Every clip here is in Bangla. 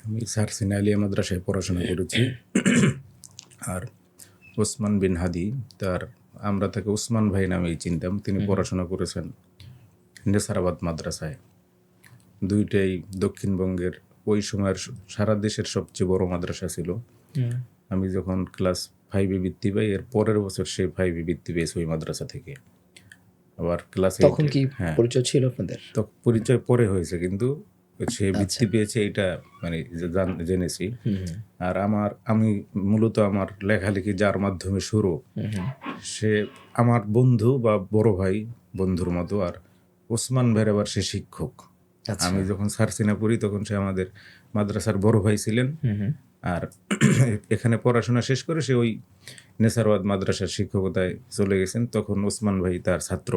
আমি সারসিনা আলিয়া মাদ্রাসায় পড়াশোনা করেছি। আর ওসমান বিন হাদি, তার আমরা তাকে ওসমান ভাই নামেই চিনতাম। তিনি পড়াশোনা করেছেন নেসারাবাদ মাদ্রাসায়। দুইটাই দক্ষিণবঙ্গের ওই সময়ের সারা দেশের সবচেয়ে বড় মাদ্রাসা ছিল। আমি যখন ক্লাস 5-এ বৃত্তি পাই, এর পরের বছর সে 5-এ বৃত্তি পেয়েছে ওই মাদ্রাসা থেকে। আবার ক্লাস তখন 8-এ, কি হ্যাঁ, পরিচয় ছিল আপনাদের? তো পরিচয় পরে হয়েছে, কিন্তু সে বৃত্তি পেয়েছে এটা মানে জেনেছি। আর আমি মূলত আমার লেখালেখি যার মাধ্যমে শুরু, সে আমার বন্ধু বা বড় ভাই, বন্ধুর মতো। আর ওসমান ভাইয়ের আবার সে শিক্ষক। আমি যখন সারসিনা পড়ি তখন সে আমাদের মাদ্রাসার বড় ভাই ছিলেন। আর এখানে পড়াশোনা শেষ করে সে ওই নেসারওয়াদ মাদ্রাসার শিক্ষকতায় চলে গেছেন। তখন ওসমান ভাই তার ছাত্র।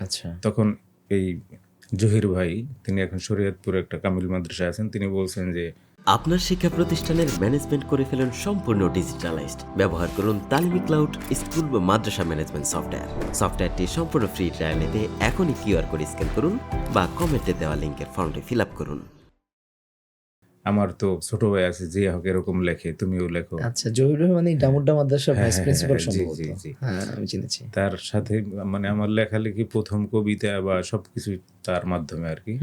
আচ্ছা, তখন এই জহির ভাই, তিনি এখন শরীয়তপুরে একটা কামিল মাদ্রাসায় আছেন, তিনি বলছেন যে আপনার শিক্ষা প্রতিষ্ঠানের ম্যানেজমেন্ট করে ফেলুন সম্পূর্ণ ডিজিটালাইজড। ব্যবহার করুন তালিমি ক্লাউড স্কুল বা মাদ্রাসা ম্যানেজমেন্ট সফটওয়্যার। সফটওয়্যারটি সম্পূর্ণ ফ্রি ট্রায়াল নিতে এখনই কিউআর কোড স্ক্যান করুন বা কমেন্টে দেওয়া লিঙ্কের ফর্মটি ফিল আপ করুন। আমার তো ছোট ভাই আছে, যে হোক এরকম লেখে, তুমিও লেখো। আচ্ছা, জহির মানে ডামুড্ডা মাদ্রাসার ভাইস প্রিন্সিপাল জি সম্ভবত। জি জি। হ্যাঁ, আমি চিনেছি। তার সাথে মানে আমার লেখালেখি প্রথম কবিতা বা সবকিছু তার মাধ্যমে আর কি।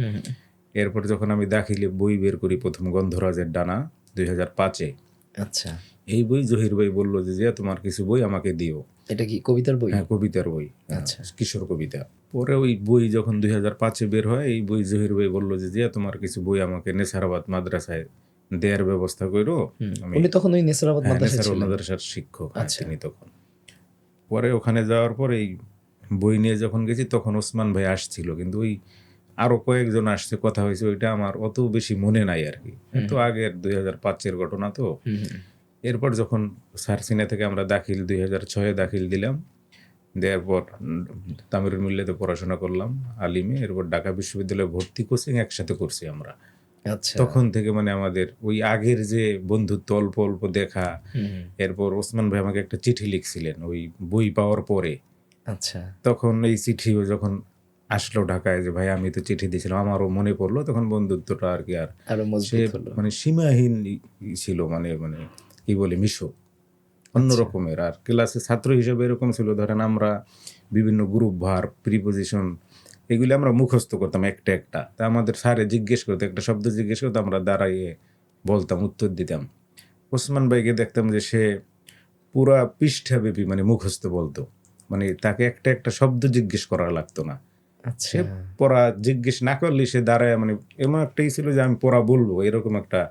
এরপর যখন আমি দাখিলে বই বের করি প্রথম, গন্ধরাজের ডানা 2005-এ, আচ্ছা, এই বই জহির ভাই বললো যে তোমার কিছু বই আমাকে দিও। এটা কি কবিতার বই? হ্যাঁ, কবিতার বই, আচ্ছা, কিশোর কবিতা। পরে ওই বই যখন 2005-এ বের হয়, এই বই জহির ভাই বললো যে তোমার কিছু বই আমাকে নেসারাবাদ মাদ্রাসায় দেওয়ার ব্যবস্থা করো। আমি উনি তখন ওই নেসারাবাদ মাদ্রাসায় নেসারাবাদ ছিলেন। মাদ্রাসার শিক্ষক, হ্যাঁ, আচ্ছা, তিনি তখন। পরে ওখানে যাওয়ার পর এই বই নিয়ে যখন গেছি তখন ওসমান ভাই আসছিল, কিন্তু ওই আরো কয়েকজন আসছে, কথা হয়েছে, ওইটা আমার অত বেশি মনে নাই আর কি। তো আগের 2005-এর ঘটনা তো। এরপর যখন সারসিনা থেকে আমরা দাখিল 2006-এ দাখিল দিলাম, দেওয়ার পর তামিরুল মিল্লাতে পড়াশোনা করলাম আলিমে। এরপর ঢাকা বিশ্ববিদ্যালয়ে ভর্তি কোচিং একসাথে করছি আমরা। আচ্ছা, তখন থেকে মানে আমাদের ওই আগের যে বন্ধুত্ব, অল্প অল্প দেখা। এরপর ওসমান ভাই আমাকে একটা চিঠি লিখছিলেন ওই বই পাওয়ার পরে। আচ্ছা, তখন এই চিঠিও যখন আসলো ঢাকায়, যে ভাই আমি তো চিঠি দিয়েছিলাম, আমারও মনে পড়লো, তখন বন্ধুত্বটা আর কি আর আরো সে মজবুত হলো। মানে সীমাহীন ছিল, মানে মানে কি বলে, মিশো অন্য রকমের। আর ক্লাসে ছাত্র হিসেবে এরকম ছিল, ধরেন আমরা বিভিন্ন গ্রুপ ভার্ব, প্রিপোজিশন, এগুলি আমরা মুখস্থ করতাম একটা একটা। তা আমাদের স্যারে জিজ্ঞেস করতো, একটা শব্দ জিজ্ঞেস করতো, আমরা দাঁড়াইয়ে বলতাম, উত্তর দিতাম। ওসমান ভাইকে দেখতাম যে সে পুরা পৃষ্ঠাব্যাপী মানে মুখস্থ বলতো, মানে তাকে একটা একটা শব্দ জিজ্ঞেস করা লাগতো না। আচ্ছা, সে পড়া জিজ্ঞেস না করলে সে দাঁড়ায়, মানে এমন একটাই ছিল যে আমি পড়া বলবো এরকম একটা।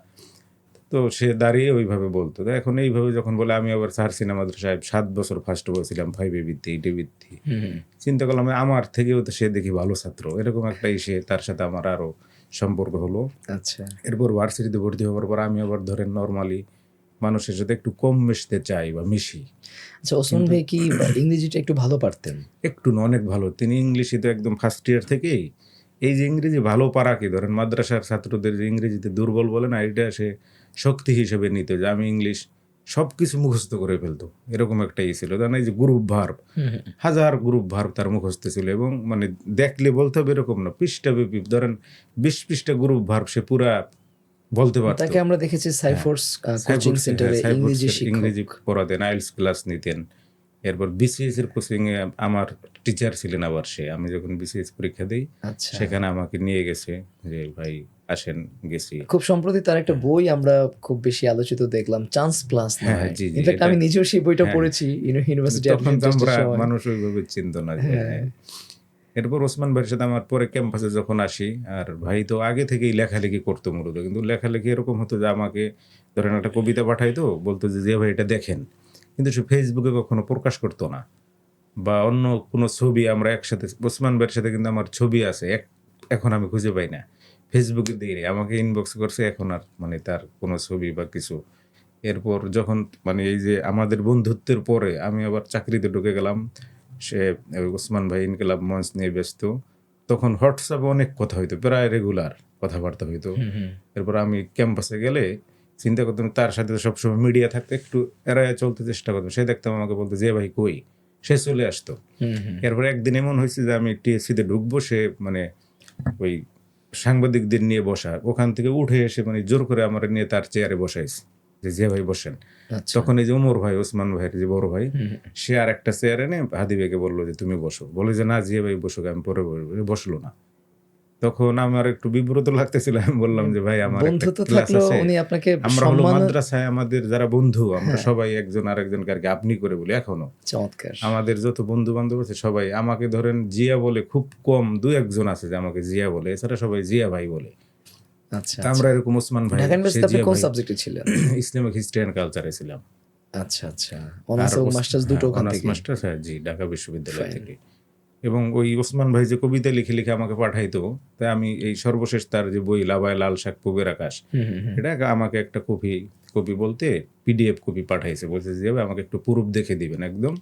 তো সে দাঁড়িয়ে ওইভাবে বলতো। তো এখন এইভাবে যখন বলে, আমি আবার সারসিনা মাদ্রাসায় 7 বছর ফার্স্ট বলছিলাম, 5-এ বৃত্তি, 8-এ বৃত্তি। চিন্তা করলাম আমার থেকেও তো সে দেখি ভালো ছাত্র, এরকম একটা সে, তার সাথে আমার আরো সম্পর্ক হলো। আচ্ছা, এরপর ভার্সিটিতে ভর্তি হওয়ার পর আমি আবার ধরেন নর্মালি মানুষের সাথে একটু কম মিশতে চাই বা মিশি। আচ্ছা। ওসমান ভাই কি ইংরেজিটা একটু ভালো পারতেন? একটু না, অনেক ভালো। তিনি ইংলিশে তো একদম ফার্স্ট ইয়ার থেকেই, এই যে ইংরেজি ভালো পারা কি, ধরেন মাদ্রাসার ছাত্রদের যে ইংরেজিতে দুর্বল বলে না, এটা সে শক্তি হিসেবে নিত, যে আমি ইংলিশ সব কিছু মুখস্থ করে ফেলতো, এরকম একটা ছিল। ধরেন এই যে গ্রুপ ভার্ব, হাজার গ্রুপ ভার্ব তার মুখস্থ ছিল, এবং মানে দেখলে বলতে হবে এরকম না, পৃষ্ঠাব্যাপী ধরেন 20 পৃষ্ঠা গ্রুপ ভার্ব সে পুরা বলতে পারতো। তাকে আমরা দেখেছি সাইফোর্স কোচিং সেন্টারে ইংরেজি ইংরেজি শিক্ষক। পড়াতেন, আইএলটিএস ক্লাস নিতেন। এরপর বিসিএস এর কোচিং এ আমার টিচার ছিলেন আবার সে। আমি যখন বিসিএস পরীক্ষা দিই, আচ্ছা, সেখানে আমাকে নিয়ে গেছে, যে ভাই আসেন, গেছি। খুব সম্প্রতি তার একটা বই আমরা খুব বেশি আলোচিত দেখলাম, চান্স প্লাস হ্যাঁ, নয়। জি, জি, ইনফ্যাক্ট এটা আমি নিজেও সেই বইটা হ্যাঁ, পড়েছি ইউনিভার্সিটি তখন তো অ্যাডভেঞ্চারের আমরা সময়। মানুষ ওইভাবে চিনতো না যে হ্যাঁ। এরপর ওসমান ভাইয়ের সাথে আমার পরে ক্যাম্পাসে যখন আসি, আর ভাই তো আগে থেকেই লেখালেখি করতো মূলত, কিন্তু লেখালেখি এরকম হতো যে আমাকে ধরেন একটা কবিতা পাঠাইতো, বলতো যে ভাই এটা দেখেন, কিন্তু সে ফেসবুকে কখনো প্রকাশ করতো না। বা অন্য কোনো ছবি আমরা একসাথে, ওসমান ভাইয়ের সাথে কিন্তু আমার ছবি আছে, এখন আমি খুঁজে পাই না, ফেসবুকে দিই আমাকে ইনবক্স করছে, এখন আর মানে তার কোনো ছবি বা কিছু। এরপর যখন মানে এই যে আমাদের বন্ধুত্বের পরে আমি আবার চাকরিতে ঢুকে গেলাম, সে ওসমান ভাই ইনকিলাব মঞ্চ নিয়ে ব্যস্ত, তখন হোয়াটসঅ্যাপে অনেক কথা হইতো, প্রায় রেগুলার কথাবার্তা হইতো। এরপর আমি ক্যাম্পাসে গেলে চিন্তা করতাম, তার সাথে সবসময় মিডিয়া থাকতে একটু এড়ায় চলতে চেষ্টা করতাম। সে দেখতাম আমাকে বলতো, যে ভাই কই, সে চলে আসতো। এরপর একদিন এমন হয়েছে যে আমি টিএসসিতে ঢুকবো, সে মানে ওই সাংবাদিকদের নিয়ে বসা, ওখান থেকে উঠে এসে মানে জোর করে আমার নিয়ে তার চেয়ারে বসাইছে যে জিয়া ভাই বসেন। আচ্ছা। তখন এই যে ওমর ভাই, ওসমান ভাইয়ের যে বড় ভাই, সে আর একটা চেয়ার এনে হাদি ভাইকে বললো যে তুমি বসো, বলে যে না জিয়া ভাই বসুক, আমি পরে বসবো। বসলো না। তখন আমার একটু বিব্রত লাগতেছিল, আমি বললাম যে ভাই আমার একটা বন্ধুত্ব ক্লাস থাকলেও আছে, উনি আপনাকে আমরা হলো সম্মান, মাদ্রাসায় আমাদের যারা বন্ধু আমরা সবাই একজন আরেকজনকে আর কি আপনি করে বলি এখনো। চমৎকার। আমাদের যত বন্ধু বান্ধব আছে সবাই আমাকে ধরেন জিয়া বলে, খুব কম দু একজন আছে যে আমাকে জিয়া বলে, এছাড়া সবাই জিয়া ভাই বলে। আচ্ছা। তা আমরা এরকম ওসমান ভাই, ঢাকা সে ইউনিভার্সিটিতে আপনি জিয়া কোন ভাই, সাবজেক্টে ছিলেন? ইসলামিক হিস্ট্রি অ্যান্ড কালচারে ছিলাম। আচ্ছা আচ্ছা, অনার্স এবং মাস্টার্স দুটো ওখান অনার্স থেকে? মাস্টার্স, হ্যাঁ জি, ঢাকা বিশ্ববিদ্যালয় Fine. থেকে। এবং ওই ওসমান ভাই যে কবিতা লিখে লিখে আমাকে পাঠাইতো, তাই আমি এই সর্বশেষ তার যে বই লাবায় লাল শাক পুবের আকাশ, এটা আমাকে একটা কপি বলতে পিডিএফ কপি পাঠাইছে, বলছে যে আমাকে একটু প্রুফ দেখে দিবেন, একদম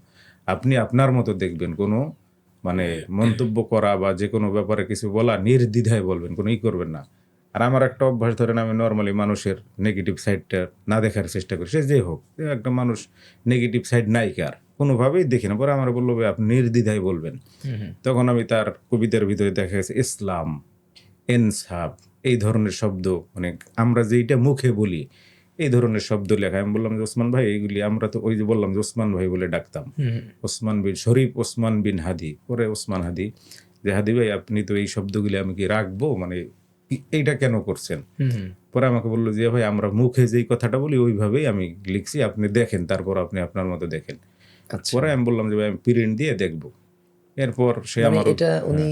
আপনি আপনার মতো দেখবেন, কোনো মানে মন্তব্য করা বা যে কোনো ব্যাপারে কিছু বলা নির্দ্বিধায় বলবেন, কোনো করবেন না। আর আমার একটা অভ্যাস, ধরেন আমি নর্মালি মানুষের নেগেটিভ সাইডটা না দেখার চেষ্টা করি, সে যে হোক, একটা মানুষ নেগেটিভ সাইড নাই কার, কোনোভাবেই দেখি না। পরে আমার বললো ভাই আপনি নির্দ্বিধায় বলবেন। তখন আমি তার কবিতার ভিতরে দেখা গেছে ইসলাম, ইনসাফ, এই ধরনের শব্দ, মানে আমরা যেইটা মুখে বলি এই ধরনের শব্দ লেখা। আমি বললাম যে ওসমান ভাই এইগুলি আমরা তো ওই যে বললাম যে ওসমান ভাই বলে ডাকতাম, ওসমান বিন শরীফ, ওসমান বিন হাদি, পরে ওসমান হাদি, যে হাদি ভাই আপনি তো এই শব্দগুলি আমি কি রাখবো, মানে এইটা কেন করছেন? পরে আমাকে বললো যে ভাই আমরা মুখে যেই কথাটা বলি ওইভাবেই আমি লিখছি, আপনি দেখেন, তারপর আপনি আপনার মতো দেখেন। আচ্ছা। পরে আমি বললাম যে ভাই আমি প্রিন্ট দিয়ে দেখবো। এরপর সে মানে আমার এটা উনি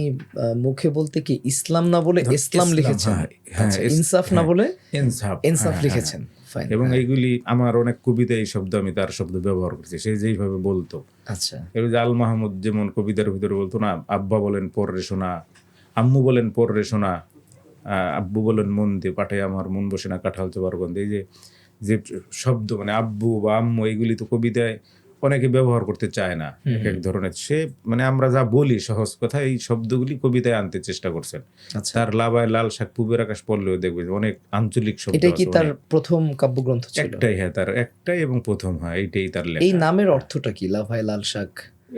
মুখে বলতে কি ইসলাম না বলে ইসলাম লিখেছেন? হ্যাঁ, আচ্ছা, ইনসাফ না বলে ইনসাফ, ইনসাফ হ্যাঁ, লিখেছেন। Fine, এবং হ্যাঁ। এইগুলি আমার অনেক কবিতা এই শব্দ আমি তার শব্দ ব্যবহার করছি, সে যেইভাবে বলতো। আচ্ছা। এই যে আল মাহমুদ যেমন কবিতার ভিতরে বলতো না, আব্বা বলেন পর রে শোনা, আম্মু বলেন পর রে শোনা, আব্বু বলেন মন দিয়ে পাঠাই আমার মন বসে না কাঁঠাল চোবার গন্ধে, এই যে যে শব্দ মানে আব্বু বা আম্মু, এইগুলি তো কবিতায় অনেকে ব্যবহার করতে চায় না, এক ধরনের সে মানে আমরা যা বলি সহজ কথা, এই শব্দগুলি কবিতায় আনতে চেষ্টা করছেন। আচ্ছা। তার লাবায় লাল শাক পুবের আকাশ পড়লেও দেখবে যে অনেক আঞ্চলিক শব্দ এটা কি আছে, তার অনেক। প্রথম কাব্যগ্রন্থ ছিল? একটাই, হ্যাঁ তার একটাই এবং প্রথম, হ্যাঁ এইটাই তার লেখা। এই নামের অর্থটা কি, লাভায় লাল শাক?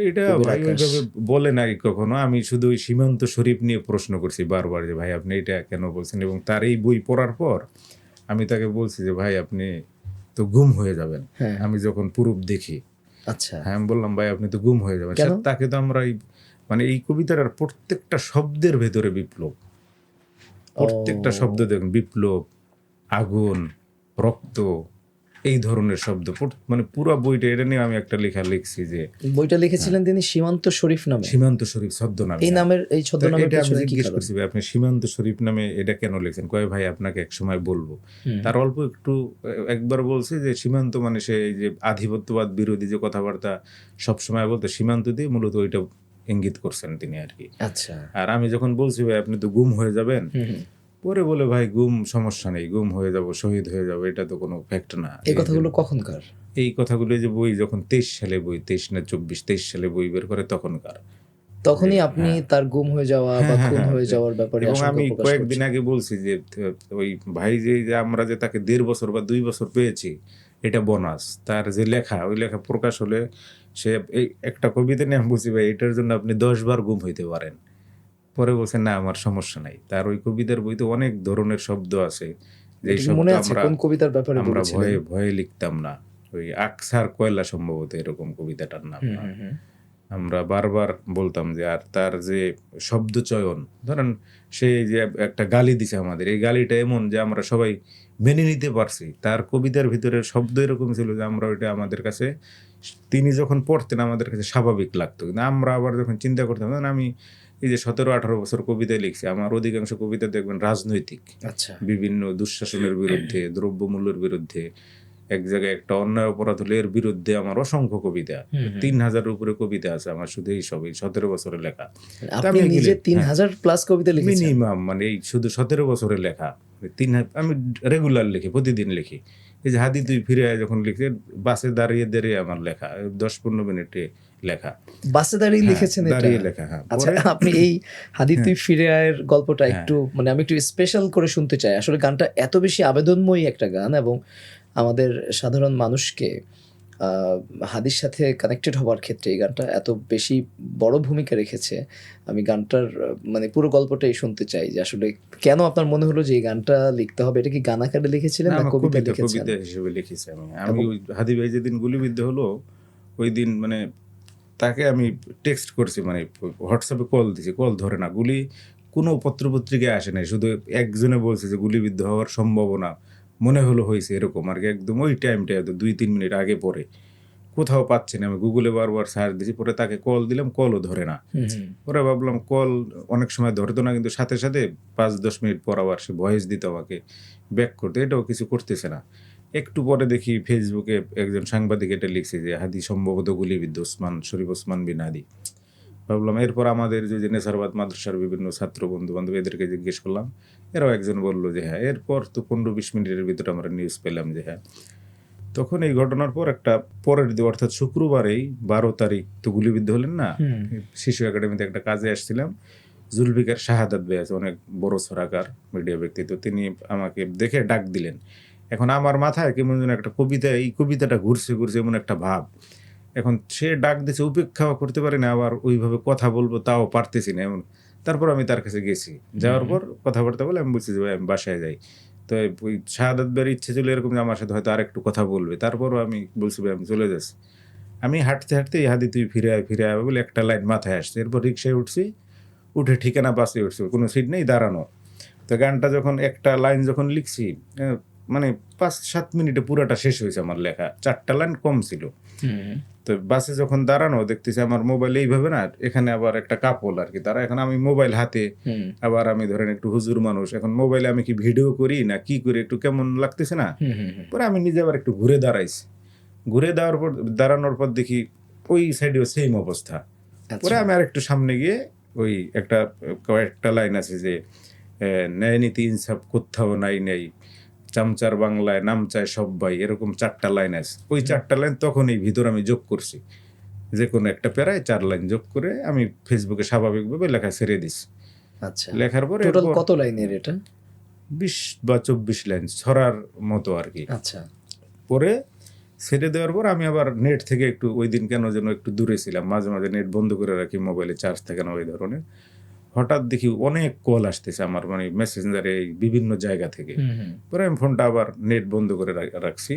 এটা পুবের ভাই আকাশ। ওইভাবে বলে নাই কখনো, আমি শুধু ওই সীমান্ত শরীফ নিয়ে প্রশ্ন করছি বারবার যে ভাই আপনি এটা কেন বলছেন, এবং তার এই বই পড়ার পর আমি তাকে বলছি যে ভাই আপনি তো গুম হয়ে যাবেন, হ্যাঁ। আমি যখন প্রুফ দেখি। আচ্ছা। হ্যাঁ আমি বললাম ভাই আপনি তো গুম হয়ে যাবেন। কেন? তাকে তো আমরা মানে এই কবিতার আর প্রত্যেকটা শব্দের ভেতরে বিপ্লব, প্রত্যেকটা শব্দ দেখুন, বিপ্লব, আগুন, রক্ত, এই ধরনের শব্দ, মানে পুরো বইটা এটা নিয়ে আমি একটা লেখা লিখছি যে বইটা লিখেছিলেন তিনি সীমান্ত শরীফ নামে। সীমান্ত শরীফ ছদ্মনামে। এই নামের, এই তো ছদ্মনামের এটা আমি পেছনে কি জিজ্ঞেস কারণ? করছি ভাই আপনি সীমান্ত শরীফ নামে এটা কেন লিখছেন? কয় ভাই আপনাকে এক সময় বলবো। তার অল্প একটু একবার বলছে যে সীমান্ত মানে সে এই যে আধিপত্যবাদ বিরোধী যে কথাবার্তা সব সময় বলতে, সীমান্ত দিয়ে মূলত ওইটা ইঙ্গিত করছেন তিনি আর কি। আচ্ছা। আর আমি যখন বলছি ভাই আপনি তো গুম হয়ে যাবেন, পরে বলে ভাই গুম সমস্যা নেই, গুম হয়ে যাব, শহীদ হয়ে যাব, এটা তো কোনো ফ্যাক্ট না। এই কথাগুলো কখনকার? এই কথাগুলো যে বই যখন 23 সালে বই, 23 না 23 সালে বই বের করে তখনকার, তখনই আপনি তার গুম হয়ে যাওয়া বা খুন হয়ে যাওয়ার ব্যাপারে এবং আশঙ্কা আমি প্রকাশ কয়েকদিন করছেন। আগে বলছি যে ওই ভাই যে আমরা যে তাকে 1.5 বছর বা 2 বছর পেয়েছি, এটা বোনাস। তার যে লেখা, ওই লেখা প্রকাশ হলে সে এই একটা কবিতা নিয়ে আমি বলছি ভাই এটার জন্য আপনি 10 বার গুম হইতে পারেন। পরে বলছে না আমার সমস্যা নাই। তার ওই কবিতার বইতে অনেক ধরনের শব্দ আছে যে এটা কি শব্দ মনে আছে আমরা কোন কবিতার ব্যাপারে আমরা বলেছিলেন? ভয়ে ভয়ে লিখতাম না। ওই আকসার কয়লা সম্ভবত এরকম কবিতাটার নাম না। আমরা বারবার বলতাম যে, আর তার যে শব্দ চয়ন, ধরেন সে যে একটা গালি দিছে আমাদের, এই গালিটা এমন যে আমরা সবাই মেনে নিতে পারছি। তার কবিতার ভিতরে শব্দ এরকম ছিল যে আমরা ওইটা আমাদের কাছে, তিনি যখন পড়তেন আমাদের কাছে স্বাভাবিক লাগতো, কিন্তু আমরা আবার যখন চিন্তা করতাম, ধরেন আমি এই যে 17-18 বছর কবিতা লিখছি, আমার অধিকাংশ কবিতা দেখবেন রাজনৈতিক, আচ্ছা। বিভিন্ন দুঃশাসনের বিরুদ্ধে, দ্রব্যমূল্যের বিরুদ্ধে, এক জায়গায় একটা অন্যায় অপরাধ হলে এর বিরুদ্ধে আমার অসংখ্য কবিতা, 3000-এর উপরে কবিতা আছে আমার শুধু এই সবই 17 বছরের লেখা। আপনি নিজে 3000 প্লাস কবিতা লিখেছেন? মিনিমাম, মানে এই শুধু 17 বছরের লেখা, 3000 আমি রেগুলার লিখি, প্রতিদিন লিখি। এই যে হাদি তুই ফিরে আয় যখন লিখছে, বাসে দাঁড়িয়ে দাঁড়িয়ে আমার লেখা, 10-15 মিনিটে লেখা, বাসে দাঁড়িয়ে লিখেছেন এটা? দাঁড়িয়ে লেখা, হ্যাঁ। আচ্ছা, আপনি এই হাদি তুই ফিরে আয়ের গল্পটা একটু মানে আমি একটু স্পেশাল করে শুনতে চাই। আসলে গানটা এত বেশি আবেদনময়ী একটা গান এবং আমাদের সাধারণ মানুষকে হাদির সাথে কানেক্টেড হওয়ার ক্ষেত্রে এই গানটা এত বেশি বড় ভূমিকা রেখেছে। আমি গানটার মানে পুরো গল্পটাই শুনতে চাই যে আসলে কেন আপনার মনে হলো যে এই গানটা লিখতে হবে? এটা কি গান আকারে লিখেছিলেন না, না আমার কবিতা কবিতা লিখেছেন? কবিতা হিসেবে লিখেছি আমি ওই হাদি ভাই যেদিন গুলিবিদ্ধ হলো ওই দিন মানে তাকে আমি টেক্সট করছি, মানে হোয়াটসঅ্যাপে কল দিছি, কল ধরে না, গুলি কোনো পত্রপত্রিকায় আসে নাই, শুধু একজনে বলছে যে গুলিবিদ্ধ হওয়ার সম্ভাবনা মনে হলো হয়েছে এরকম আর কি, একদম ওই টাইমটা 2-3 মিনিট আগে পরে কোথাও পাচ্ছি না, আমি গুগলে বারবার সার্চ দিয়েছি, পরে তাকে কল দিলাম, কলও ধরে না। পরে ভাবলাম কল অনেক সময় ধরতো না, কিন্তু সাথে সাথে 5-10 মিনিট পর আবার সে ভয়েস দিত আমাকে ব্যাক করতে, এটাও কিছু করতেছে না। একটু পরে দেখি ফেসবুকে একজন সাংবাদিক এটা লিখছে যে হাদি সম্ভবত গুলিবিদ্ধ, শরীফ ওসমান বিন হাদি। ভাবলাম, এরপর আমাদের যে নেসারবাদ মাদ্রাসার বিভিন্ন ছাত্র বন্ধু বান্ধব এদেরকে জিজ্ঞেস করলাম, এরাও একজন বললো যে হ্যাঁ। এরপর তো 15-20 মিনিটের ভিতরে আমরা নিউজ পেলাম যে হ্যাঁ। তখন এই ঘটনার পর একটা পরের দিন অর্থাৎ শুক্রবারেই 12 তারিখ তো গুলিবিদ্ধ হলেন না, শিশু একাডেমিতে একটা কাজে আসছিলাম, জুলফিকার শাহাদাত ভাই আছে, অনেক বড় ছড়াকার মিডিয়া ব্যক্তিত্ব, তিনি আমাকে দেখে ডাক দিলেন। এখন আমার মাথায় কেমন যেন একটা কবিতা, এই কবিতাটা ঘুরছে এমন একটা ভাব। এখন সে ডাক দিছে, উপেক্ষাও করতে পারি না, আবার ওইভাবে কথা বলবো তাও পারতেছি না এমন। তারপর আমি তার কাছে গেছি, যাওয়ার পর কথাবার্তা বলে আমি বলছি যে ভাই আমি বাসায় যাই। তো ওই শাহাদাত ভাইয়ের ইচ্ছে ছিল এরকম যে আমার সাথে হয়তো আর একটু কথা বলবে, তারপরও আমি বলছি ভাই আমি চলে যাচ্ছি। আমি হাঁটতে হাঁটতে হাদি তুই ফিরে আয় বলে একটা লাইন মাথায় আসছে। এরপর রিক্সায় উঠছি, উঠে ঠিকানা বাসে উঠছি, কোনো সিট নেই, দাঁড়ানো। তো গানটা যখন একটা লাইন যখন লিখছি, মানে 5-7 মিনিটে পুরোটা শেষ হয়েছে আমার লেখা, 4টা লাইন কম ছিল। তো বাসে যখন দাঁড়ানো দেখতেছি আমার মোবাইল এইভাবে না, এখানে আবার একটা কাপড় আর কি, তারা এখন আমি মোবাইল হাতে, আবার আমি ধরেন একটু হুজুর মানুষ, এখন মোবাইলে আমি কি ভিডিও করি না কি করি একটু কেমন লাগতেছে না। পরে আমি নিজে আবার একটু ঘুরে দাঁড়াইছি, ঘুরে দাঁড়ানোর পর দেখি ওই সাইডেও সেম অবস্থা। পরে আমি আর একটু সামনে গিয়ে ওই কয়েকটা লাইন আছে যে ন্যায় নীতি ইনসাফ কোথাও নেই, চামচার বাংলায় নাম চায় সব্বাই, এরকম 4টা লাইন আছে। ওই 4টা লাইন তখন এই ভিতর আমি যোগ করছি, যে কোনো একটা প্যারায় 4 লাইন যোগ করে আমি ফেসবুকে স্বাভাবিকভাবে লেখা ছেড়ে দিছি। আচ্ছা, লেখার পরে টোটাল কত লাইনের এটা? 20 বা 24 লাইন ছড়ার মতো আর কি। আচ্ছা, পরে ছেড়ে দেওয়ার পর আমি আবার নেট থেকে একটু, ওই দিন কেন যেন একটু দূরে ছিলাম, মাঝে মাঝে নেট বন্ধ করে রাখি, মোবাইলে চার্জ থাকে না ওই ধরনের। হঠাৎ দেখি অনেক কল আসতেছে আমার, মানে মেসেঞ্জারে বিভিন্ন জায়গা থেকে। পরে আমি ফোনটা আবার নেট বন্ধ করে রাখছি।